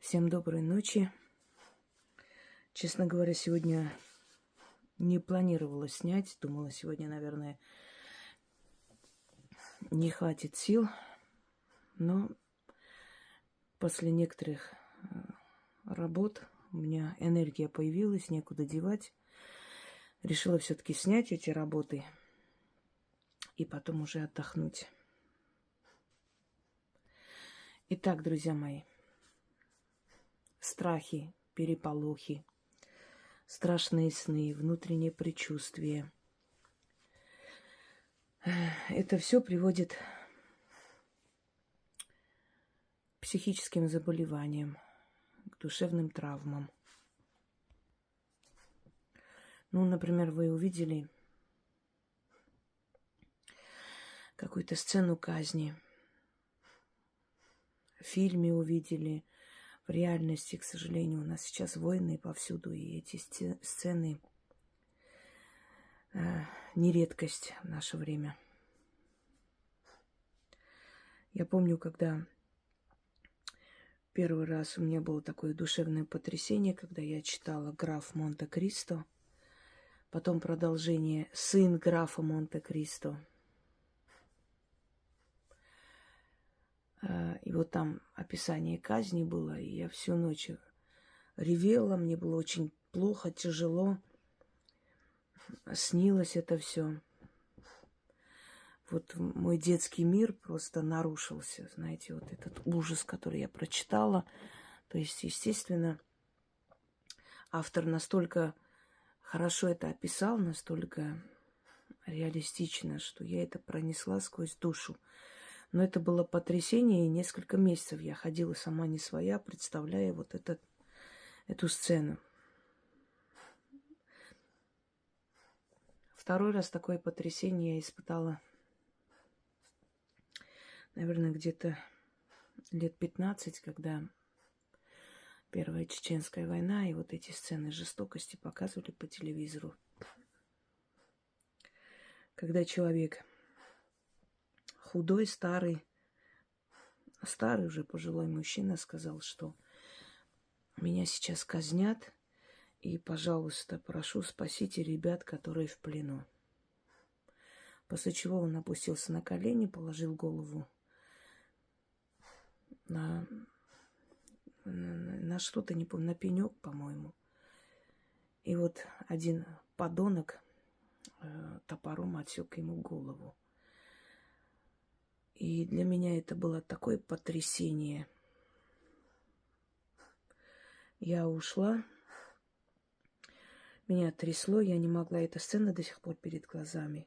Всем доброй ночи. Честно говоря, сегодня не планировала снять. Думала, сегодня, наверное, не хватит сил. Но после некоторых работ у меня энергия появилась, некуда девать. Решила все-таки снять эти работы и потом уже отдохнуть. Итак, друзья мои, страхи, переполохи, страшные сны, внутренние предчувствия. Это все приводит к психическим заболеваниям, к душевным травмам. Ну, например, вы увидели какую-то сцену казни, в фильме увидели, в реальности, к сожалению, у нас сейчас войны повсюду, и эти сцены не редкость в наше время. Я помню, когда первый раз у меня было такое душевное потрясение, когда я читала «Граф Монте-Кристо», потом продолжение «Сын графа Монте-Кристо». И вот там описание казни было, и я всю ночь ревела, мне было очень плохо, тяжело. Снилось это все. Вот мой детский мир просто нарушился, знаете, вот этот ужас, который я прочитала. То есть, естественно, автор настолько хорошо это описал, настолько реалистично, что я это пронесла сквозь душу. Но это было потрясение, и несколько месяцев я ходила сама не своя, представляя вот эту сцену. Второй раз такое потрясение я испытала, наверное, где-то лет 15, когда Первая Чеченская война, и вот эти сцены жестокости показывали по телевизору. Когда человек худой, старый уже пожилой мужчина сказал, что меня сейчас казнят, и, пожалуйста, прошу, спасите ребят, которые в плену. После чего он опустился на колени, положил голову на что-то, не помню, на пенек, по-моему. И вот один подонок топором отсек ему голову. И для меня это было такое потрясение. Я ушла, меня трясло, я не могла, эта сцена до сих пор перед глазами.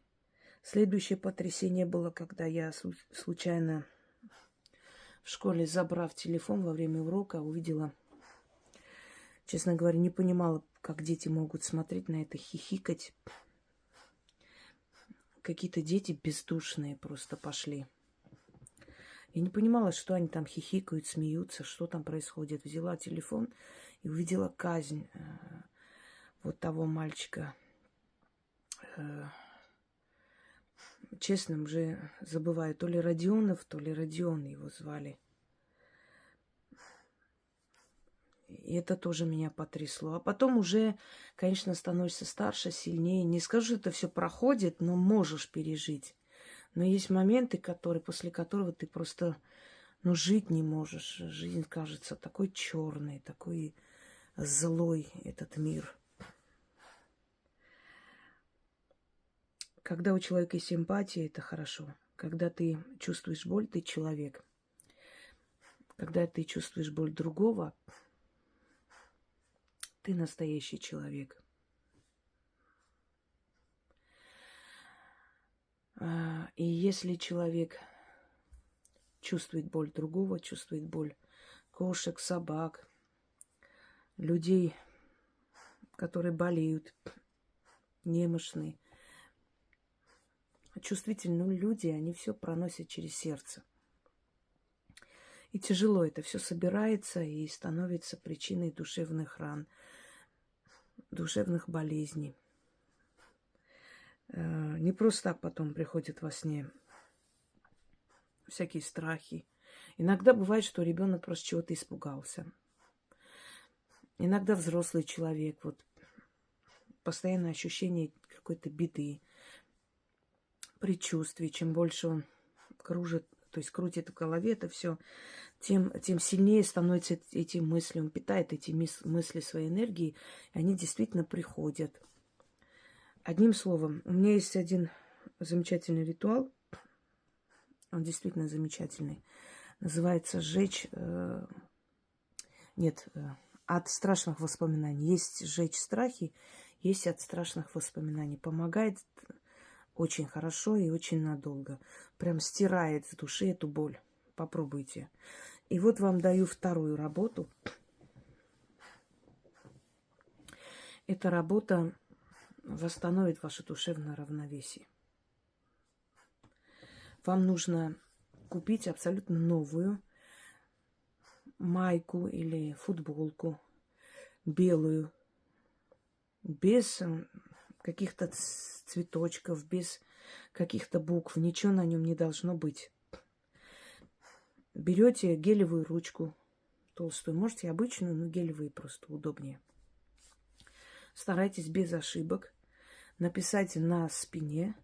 Следующее потрясение было, когда я случайно в школе, забрав телефон во время урока, увидела, честно говоря, не понимала, как дети могут смотреть на это, хихикать. Какие-то дети бездушные просто пошли. Я не понимала, что они там хихикают, смеются, что там происходит. Взяла телефон и увидела казнь вот того мальчика. Честно, уже забываю, то ли Родионов, то ли Родион его звали. И это тоже меня потрясло. А потом уже, конечно, становишься старше, сильнее. Не скажу, что это все проходит, но можешь пережить. Но есть моменты, после которого ты просто, жить не можешь. Жизнь кажется такой черной, такой злой, этот мир. Когда у человека есть эмпатия, это хорошо. Когда ты чувствуешь боль, ты человек. Когда ты чувствуешь боль другого, ты настоящий человек. И если человек чувствует боль другого, чувствует боль кошек, собак, людей, которые болеют, немощные, чувствительные люди, они все проносят через сердце. И тяжело это все собирается и становится причиной душевных ран, душевных болезней. Не просто так потом приходят во сне всякие страхи. Иногда бывает, что ребенок просто чего-то испугался. Иногда взрослый человек, вот постоянное ощущение какой-то беды, предчувствий. Чем больше он кружит, то есть крутит в голове это все, тем сильнее становятся эти мысли. Он питает эти мысли своей энергией, и они действительно приходят. Одним словом, у меня есть один замечательный ритуал. Он действительно замечательный. Называется «Сжечь...» от страшных воспоминаний. Есть «Сжечь страхи», есть «От страшных воспоминаний». Помогает очень хорошо и очень надолго. Прям стирает с души эту боль. Попробуйте. И вот вам даю вторую работу. Эта работа восстановит ваше душевное равновесие. Вам нужно купить абсолютно новую майку или футболку белую, без каких-то цветочков, без каких-то букв, ничего на нем не должно быть. Берете гелевую ручку толстую, можете обычную, но гелевые просто удобнее. Старайтесь без ошибок написать на спине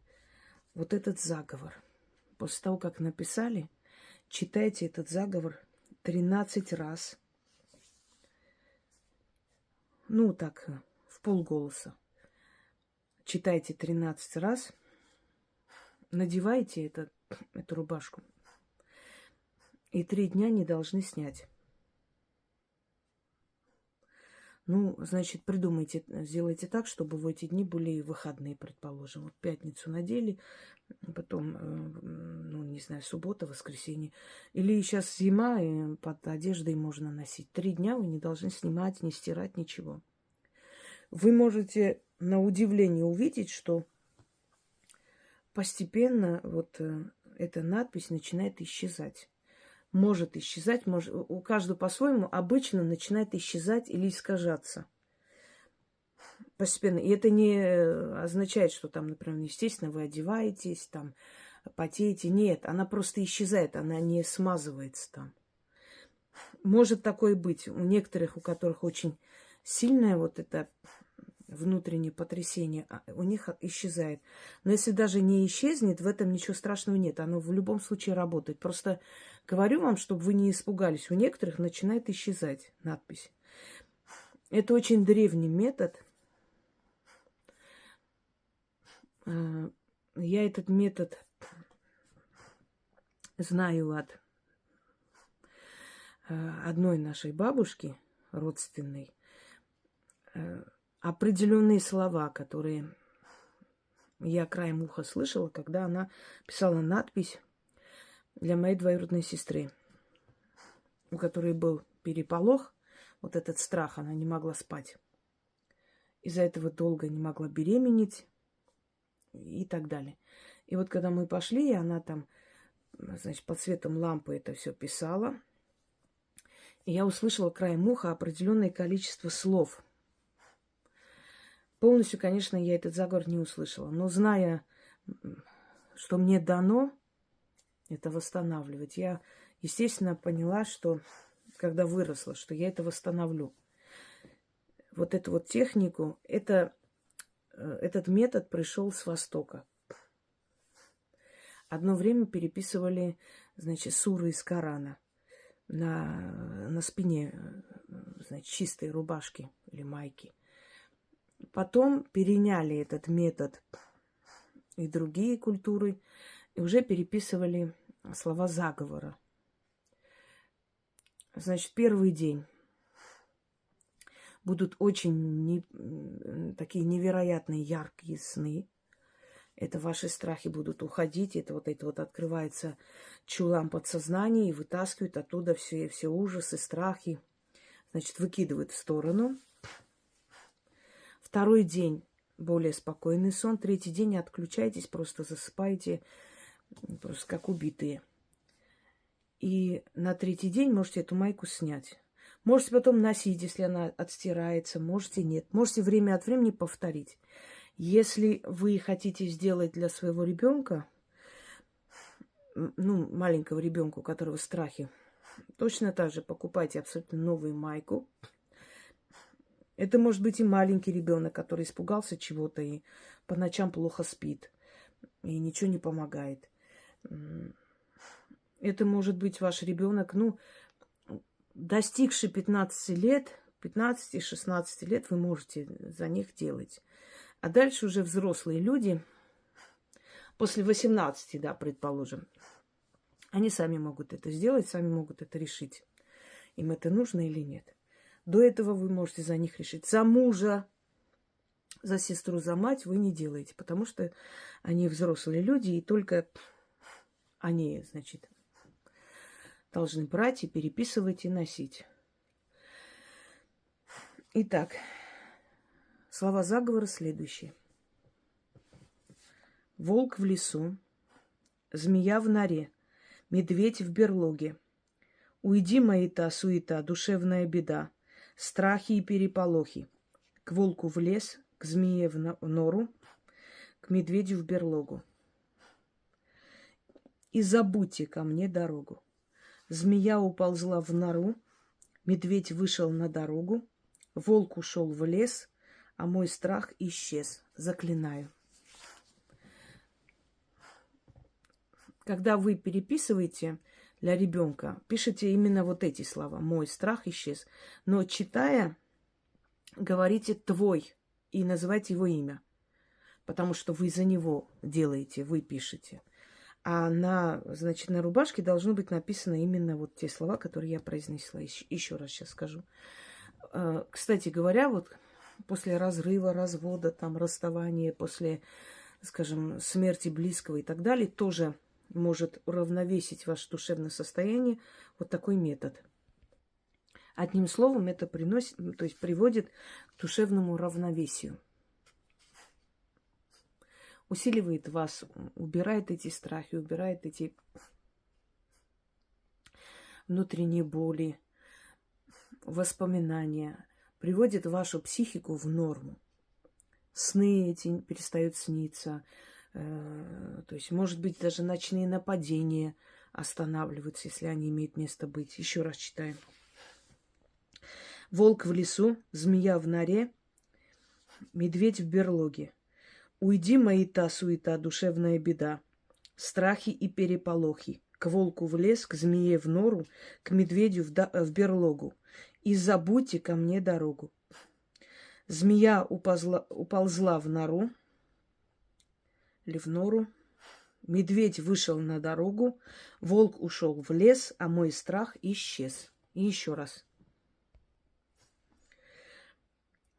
вот этот заговор. После того, как написали, читайте этот заговор 13 раз. Ну, так, в полголоса. Читайте 13 раз. Надевайте эту рубашку. И 3 дня не должны снять. Ну, значит, придумайте, сделайте так, чтобы в эти дни были выходные, предположим. Вот пятницу надели, потом, ну, не знаю, суббота, воскресенье. Или сейчас зима, и под одеждой можно носить. 3 дня вы не должны снимать, не стирать, ничего. Вы можете на удивление увидеть, что постепенно вот эта надпись начинает исчезать. Может исчезать, может, у каждого по-своему, обычно начинает исчезать или искажаться постепенно. И это не означает, что там, например, естественно, вы одеваетесь, там, потеете. Нет, она просто исчезает, она не смазывается там. Может такое быть у некоторых, у которых очень сильное вот это внутреннее потрясение, у них исчезает. Но если даже не исчезнет, в этом ничего страшного нет. Оно в любом случае работает. Просто говорю вам, чтобы вы не испугались. У некоторых начинает исчезать надпись. Это очень древний метод. Я этот метод знаю от одной нашей бабушки, родственной. Определенные слова, которые я краем уха слышала, когда она писала надпись для моей двоюродной сестры, у которой был переполох, вот этот страх, она не могла спать. Из-за этого долго не могла беременеть и так далее. И вот когда мы пошли, и она там, значит, под светом лампы это все писала, и я услышала краем уха определенное количество слов. Полностью, конечно, я этот заговор не услышала. Но зная, что мне дано это восстанавливать, я, естественно, поняла, что, когда выросла, что я это восстановлю. Вот эту вот технику, этот метод пришел с Востока. Одно время переписывали, значит, суры из Корана на спине, значит, чистой рубашки или майки. Потом переняли этот метод и другие культуры, и уже переписывали слова заговора. Значит, первый день будут очень такие невероятные яркие сны. Это ваши страхи будут уходить. Это вот открывается чулан подсознания и вытаскивают оттуда все ужасы, страхи. Значит, выкидывают в сторону. Второй день более спокойный сон. Третий день отключайтесь, просто засыпаете, просто как убитые. И на третий день можете эту майку снять. Можете потом носить, если она отстирается, можете нет. Можете время от времени повторить. Если вы хотите сделать для своего ребенка, ну, маленького ребенка, у которого страхи, точно так же покупайте абсолютно новую майку, Это может быть и маленький ребенок, который испугался чего-то и по ночам плохо спит, и ничего не помогает. Это может быть ваш ребенок, ну, достигший 15 лет, 15-16 лет вы можете за них делать. А дальше уже взрослые люди, после 18, да, предположим, они сами могут это сделать, сами могут это решить. Им это нужно или нет. До этого вы можете за них решить. За мужа, за сестру, за мать вы не делаете, потому что они взрослые люди, и только они, значит, должны брать и переписывать и носить. Итак, слова заговора следующие. Волк в лесу, змея в норе, медведь в берлоге. Уйди, маята, суета, душевная беда, страхи и переполохи. К волку в лес, к змее в нору, к медведю в берлогу. И забудьте ко мне дорогу. Змея уползла в нору, медведь вышел на дорогу, волк ушел в лес, а мой страх исчез. Заклинаю. Когда вы переписываете для ребенка, пишите именно вот эти слова. Мой страх исчез. Но читая, говорите твой и называйте его имя. Потому что вы за него делаете, вы пишете. А значит, на рубашке должно быть написано именно вот те слова, которые я произнесла. Еще раз сейчас скажу. Кстати говоря, вот после разрыва, развода, там, расставания, после, скажем, смерти близкого и так далее, тоже может уравновесить ваше душевное состояние вот такой метод. Одним словом, это приводит к душевному равновесию. Усиливает вас, убирает эти страхи, убирает эти внутренние боли, воспоминания, приводит вашу психику в норму. Сны эти перестают сниться. То есть, может быть, даже ночные нападения останавливаются, если они имеют место быть. Еще раз читаем. Волк в лесу, змея в норе, медведь в берлоге. Уйди, маята, суета, душевная беда, страхи и переполохи. К волку в лес, к змее в нору, к медведю в берлогу. И забудьте ко мне дорогу. Змея уползла в нору, или в нору. Медведь вышел на дорогу, волк ушел в лес, а мой страх исчез. И еще раз.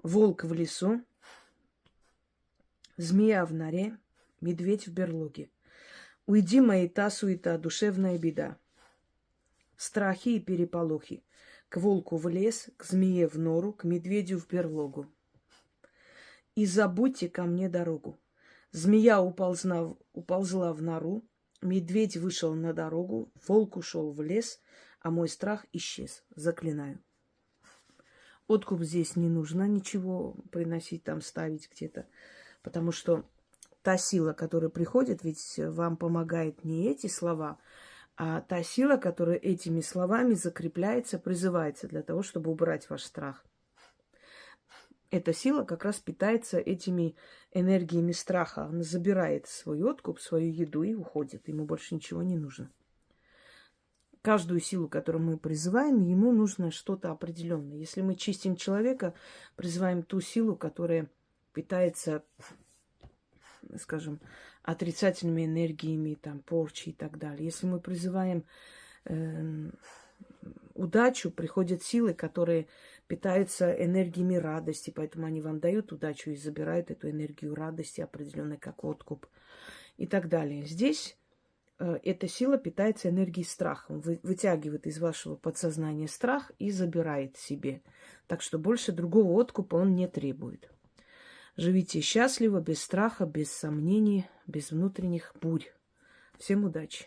Волк в лесу, змея в норе, медведь в берлоге. Уйди, маята, суета, душевная беда, страхи и переполохи. К волку в лес, к змее в нору, к медведю в берлогу. И забудьте ко мне дорогу. Змея уползла в нору, медведь вышел на дорогу, волк ушел в лес, а мой страх исчез. Заклинаю. Откуп здесь не нужно ничего приносить, там ставить где-то, потому что та сила, которая приходит, ведь вам помогает не эти слова, а та сила, которая этими словами закрепляется, призывается для того, чтобы убрать ваш страх. Эта сила как раз питается этими энергиями страха. Она забирает свой откуп, свою еду и уходит. Ему больше ничего не нужно. Каждую силу, которую мы призываем, ему нужно что-то определенное. Если мы чистим человека, призываем ту силу, которая питается, скажем, отрицательными энергиями, там, порчи и так далее. Если мы призываем удачу, приходят силы, которые питаются энергиями радости, поэтому они вам дают удачу и забирают эту энергию радости определенной, как откуп и так далее. Здесь эта сила питается энергией страха. Он вытягивает из вашего подсознания страх и забирает себе. Так что больше другого откупа он не требует. Живите счастливо, без страха, без сомнений, без внутренних бурь. Всем удачи!